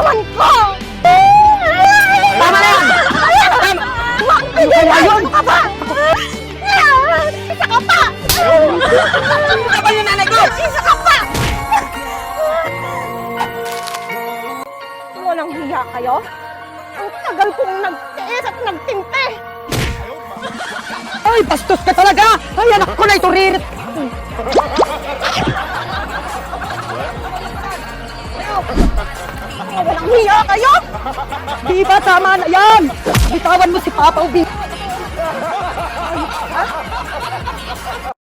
Bitawan ko! Tama na yan! Tama! Magbigay yun ka ba? Isa ka pa! Isa pa yung nanay ko! Isa ka pa! Walang hiya kayo? Ang tagal kong nagtiis at nagtimpe! Ay, bastos ka talaga! Ay, anak ko na ito ririt! Walang hiya kayo? Di ba tama na yan? Bitawan mo si Papa Ubi!